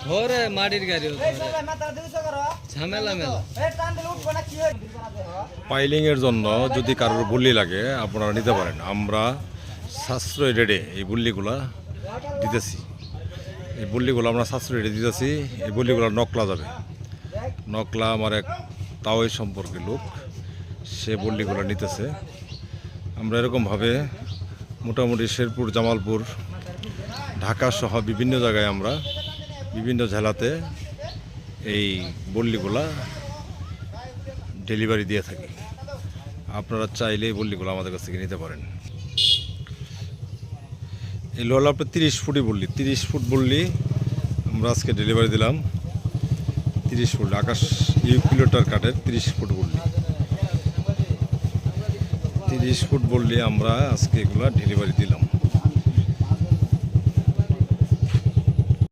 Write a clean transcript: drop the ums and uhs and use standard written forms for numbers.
ধরে মাটির গাড়ি ঝামেলা মেলা। পাইলিংয়ের জন্য যদি কারোর বুলি লাগে আপনারা নিতে পারেন। আমরা সাশ্রয় রেটে এই বুল্লিগুলা দিতেছি। এই বুল্লিগুলো আমরা সাশ্রয় রেটে দিতেছি। এই বুল্লিগুলো নকলা যাবে। নকলা আমার এক তাওই সম্পর্কে লোক, সে বুল্লিগুলো নিতেছে। আমরা এরকমভাবে মোটামুটি শেরপুর, জামালপুর, ঢাকা সহ বিভিন্ন জায়গায় আমরা বিভিন্ন জেলাতে এই বল্লিগুলা ডেলিভারি দিয়ে থাকি। আপনারা চাইলে এই বল্লিগুলো আমাদের কাছ থেকে নিতে পারেন। এই হলো আপনার 30 ফুটই বল্লি। 30 ফুট বল্লি আমরা আজকে ডেলিভারি দিলাম। 30 ফুট আকাশ ইউকিলোটার কাঠের 30 ফুট বল্লি। 30 ফুট বল্লি আমরা আজকে এগুলা ডেলিভারি দিলাম।